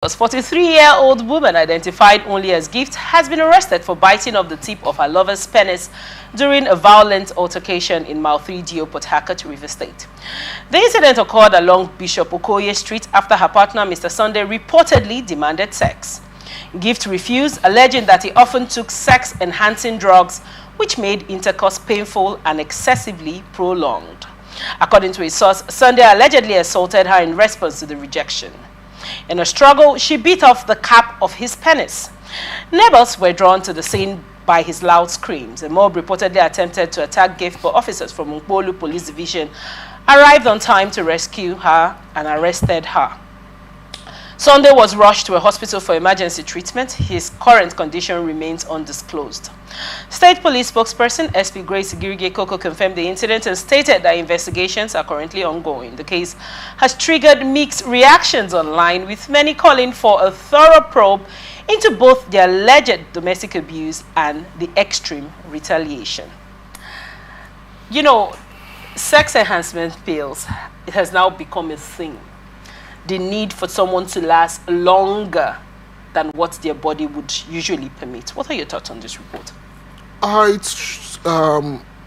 A 43-year-old woman identified only as Gift has been arrested for biting off the tip of her lover's penis during a violent altercation in Mile 3 Diobu, Harcourt, River State. The incident occurred along Bishop Okoye Street after her partner, Mr. Sunday, reportedly demanded sex. Gift refused, alleging that he often took sex-enhancing drugs, which made intercourse painful and excessively prolonged. According to a source, Sunday allegedly assaulted her in response to the rejection. In a struggle, she bit off the cap of his penis. Neighbors were drawn to the scene by his loud screams. A mob reportedly attempted to attack Gift, but officers from Nkpolu Police Division arrived on time to rescue her and arrested her. Sunday was rushed to a hospital for emergency treatment. His current condition remains undisclosed. State Police spokesperson SP Grace Girige Koko confirmed the incident and stated that investigations are currently ongoing. The case has triggered mixed reactions online, with many calling for a thorough probe into both the alleged domestic abuse and the extreme retaliation. You know, sex enhancement pills, it has now become a thing. The need for someone to last longer than what their body would usually permit. What are your thoughts on this report? It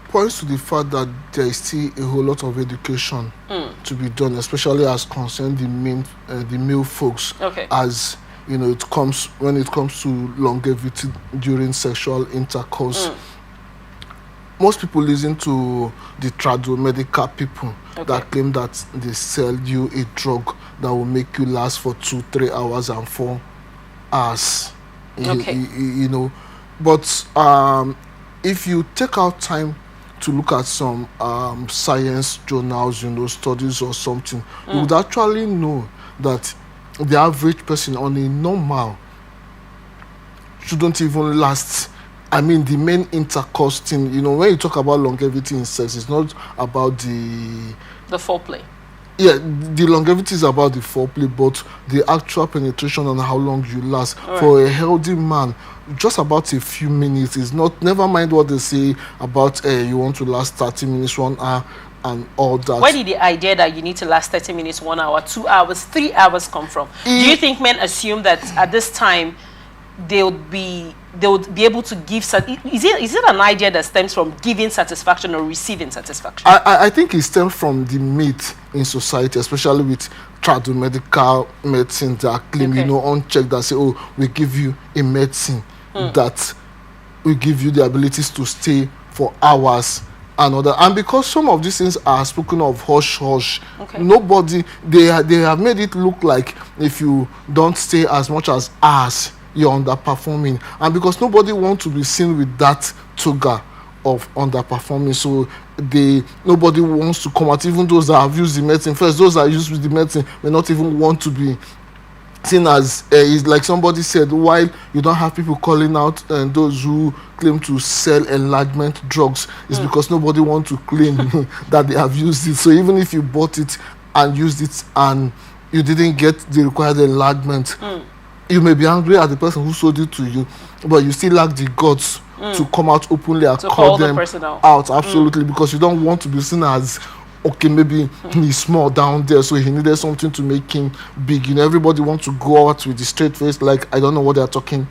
points to the fact that there is still a whole lot of education to be done, especially as concerned the male folks. Okay. As you know, when it comes to longevity during sexual intercourse. Most people listen to the medical people that claim that they sell you a drug that will make you last for 2-3 hours and 4 hours. Okay. You know, but if you take out time to look at some science journals, you know, studies or something, you would actually know that the average person on a normal shouldn't even last. I mean, the main intercourse thing, you know, when you talk about longevity in sex, it's not about the foreplay. Yeah, the longevity is about the foreplay, but the actual penetration and how long you last. Right. For a healthy man, just about a few minutes is not, never mind what they say about you want to last 30 minutes, 1 hour, and all that. Where did the idea that you need to last 30 minutes, 1 hour, 2 hours, 3 hours come from? Do you think men assume that at this time they would be able to give? Is it an idea that stems from giving satisfaction or receiving satisfaction? I think it stems from the myth in society, especially with medical medicine that claim, you know, unchecked, that say, oh, we give you a medicine that will give you the abilities to stay for hours and other. And because some of these things are spoken of hush, nobody, they have made it look like if you don't stay as much as hours, you're underperforming. And because nobody wants to be seen with that toga of underperforming, so nobody wants to come out. Even those that have used the medicine first, those that use the medicine may not even want to be seen as it's like somebody said, while you don't have people calling out those who claim to sell enlargement drugs, it's because nobody wants to claim that they have used it. So even if you bought it and used it and you didn't get the required enlargement, you may be angry at the person who sold it to you, but you still lack the guts to come out openly and call them out. Absolutely, because you don't want to be seen as, okay, maybe he's small down there, so he needed something to make him big. You know, everybody wants to go out with the straight face, like, I don't know what they're talking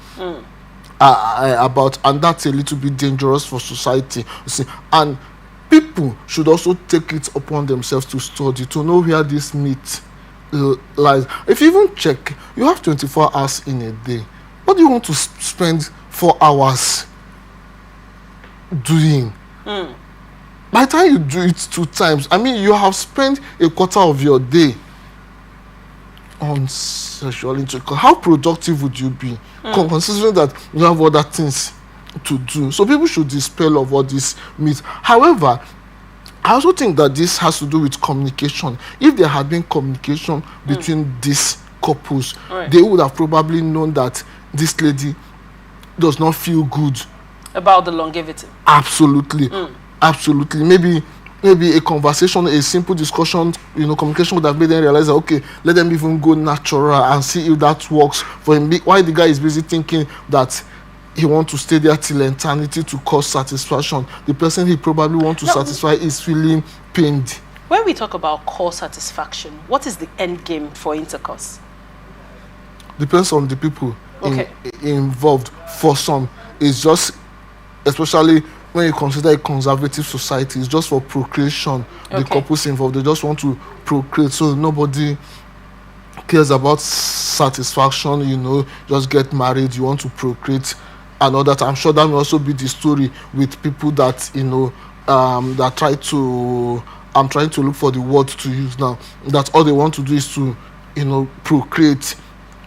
about, and that's a little bit dangerous for society. You see, and people should also take it upon themselves to study, to know where this myth lies. If you even check, you have 24 hours in a day. What do you want to spend 4 hours doing? By the time you do it 2 times, I mean, you have spent a quarter of your day on sexual intercourse. How productive would you be, considering that you have other things to do? So people should dispel of all this myth. However, I also think that this has to do with communication. If there had been communication between these couples, they would have probably known that this lady does not feel good about the longevity. Absolutely. Absolutely. Maybe a conversation, a simple discussion, you know, communication would have made them realize that, okay, let them even go natural and see if that works for him. Why the guy is busy thinking that he wants to stay there till eternity to cause satisfaction, the person he probably wants to satisfy is feeling pained. When we talk about cause satisfaction, what is the end game for intercourse? depends on the people Okay. involved. For some, it's just, especially when you consider a conservative society, it's just for procreation. The Okay. couples involved, they just want to procreate, so nobody cares about satisfaction. Just get married, you want to procreate and all that. I'm sure that will also be the story with people that that try to, I'm trying to look for the word to use now, that all they want to do is to procreate,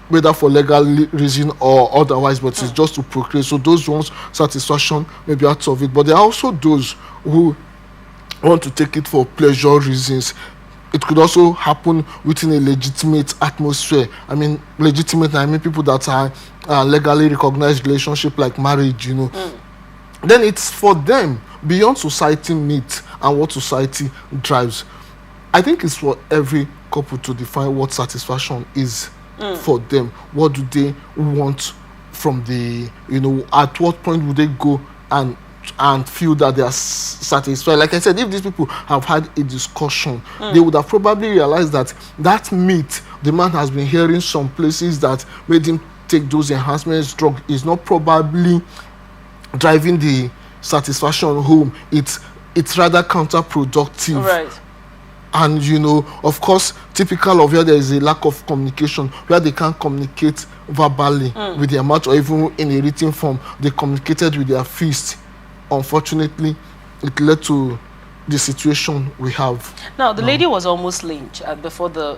whether for legal reason or otherwise, but it's just to procreate. So those ones, satisfaction maybe out of it, but there are also those who want to take it for pleasure reasons. It could also happen within a legitimate atmosphere. I mean people that are legally recognized relationship, like marriage. Then it's for them, beyond society needs and what society drives. I think it's for every couple to define what satisfaction is for them. What do they want from the, at what point would they go and feel that they are satisfied? Like I said, if these people have had a discussion, they would have probably realized that meat the man has been hearing some places that made him take those enhancements drug is not probably driving the satisfaction home. It's rather counterproductive. Right. And of course, typical of where there is a lack of communication, where they can't communicate verbally with their mouth or even in a written form, they communicated with their fist. Unfortunately, it led to the situation we have. Now, the lady was almost lynched before the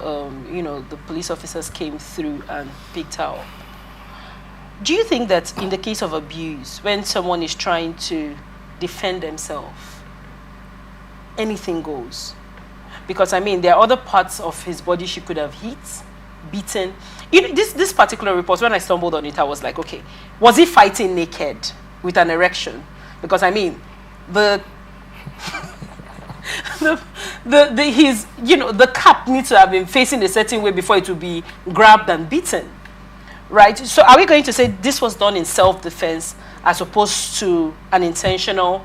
the police officers came through and picked her up. Do you think that in the case of abuse, when someone is trying to defend themselves, anything goes? Because I mean, there are other parts of his body she could have hit, beaten. This particular report, when I stumbled on it, I was like, okay, was he fighting naked with an erection? Because I mean, the cap needs to have been facing a certain way before it will be grabbed and beaten, right? So are we going to say this was done in self-defense as opposed to an intentional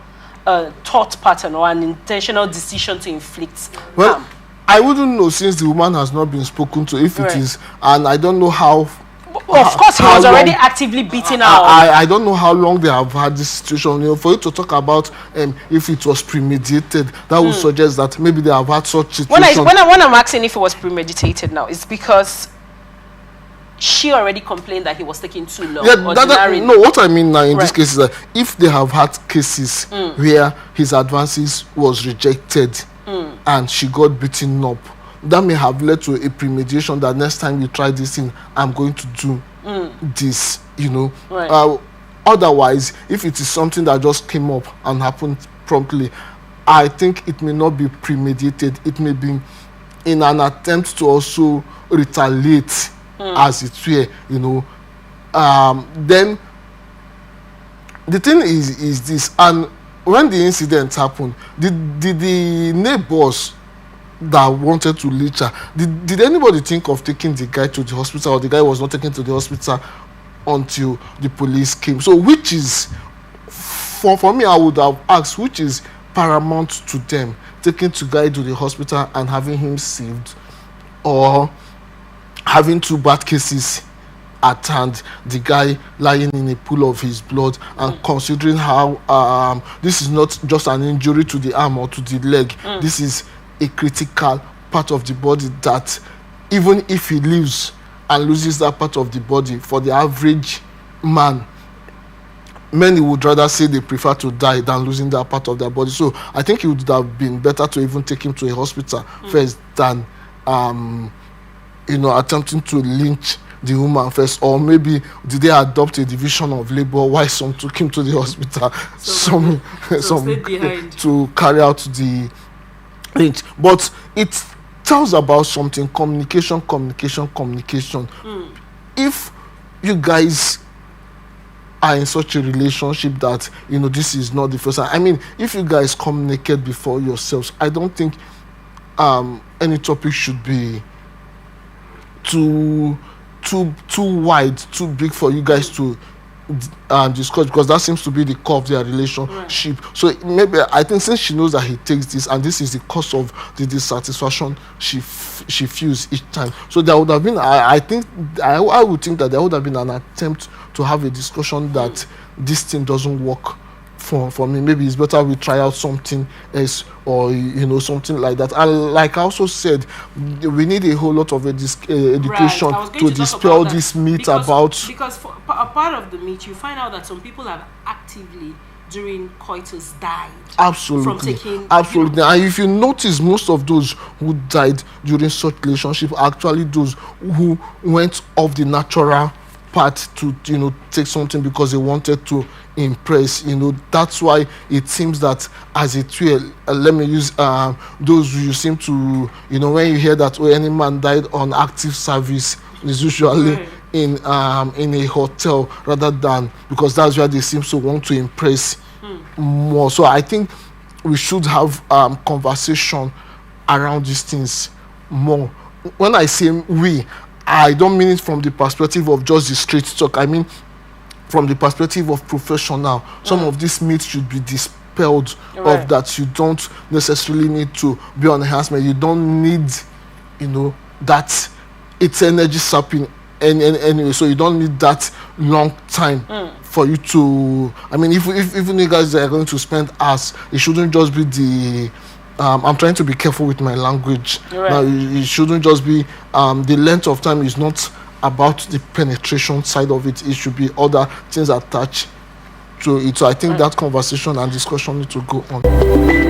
thought pattern or an intentional decision to inflict harm? I wouldn't know, since the woman has not been spoken to, if it is, and I don't know how. Of course, he was already actively beating her. I don't know how long they have had this situation. For you to talk about if it was premeditated, that would suggest that maybe they have had such situation. When I'm asking if it was premeditated now, it's because she already complained that he was taking too long. Yeah, no, what I mean now in this case is that if they have had cases where his advances was rejected and she got beaten up, that may have led to a premeditation that next time you try this thing, I'm going to do this, Right. Otherwise, if it is something that just came up and happened promptly, I think it may not be premeditated. It may be in an attempt to also retaliate, as it were, then the thing is this. And when the incident happened, did the neighbors that wanted to lynch her, did anybody think of taking the guy to the hospital, or the guy was not taken to the hospital until the police came? So which is, for me, I would have asked, which is paramount to them, taking the guy to the hospital and having him saved, or having two bad cases at hand, the guy lying in a pool of his blood, and considering how this is not just an injury to the arm or to the leg, this is a critical part of the body that even if he lives and loses that part of the body, for the average man, many would rather say they prefer to die than losing that part of their body. So I think it would have been better to even take him to a hospital first than attempting to lynch the woman first. Or maybe did they adopt a division of labor while some took him to the hospital, some to carry out the lynch. But it tells about something: communication. If you guys are in such a relationship that this is not the first time, I mean, if you guys communicate before yourselves, I don't think any topic should be too wide, too big for you guys to discuss, because that seems to be the core of their relationship. So maybe I think since she knows that he takes this, and this is the cause of the dissatisfaction she feels each time, so there would have been, I think I would think that there would have been an attempt to have a discussion that this thing doesn't work for me. Maybe it's better we try out something else, or something like that. And like I also said, we need a whole lot of education to dispel this myth about, because for a part of the myth, you find out that some people have actively during coitus died. Absolutely. And if you notice, most of those who died during such relationship are actually those who went off the natural path to take something because they wanted to impress. That's why it seems that as a twin, let me use those you seem to when you hear that any man died on active service, is usually in a hotel, rather than, because that's where they seem to want to impress more. So I think we should have conversation around these things more. When I say we, I don't mean it from the perspective of just the straight talk. I mean from the perspective of professional. Some of these myths should be dispelled, of that you don't necessarily need to be on enhancement. You don't need, that it's energy sapping anyway. So you don't need that long time for you to. I mean, if even you guys are going to spend hours, it shouldn't just be the. I'm trying to be careful with my language. Now, it shouldn't just be the length of time is not about the penetration side of it. It should be other things attached to it. So I think that conversation and discussion need to go on.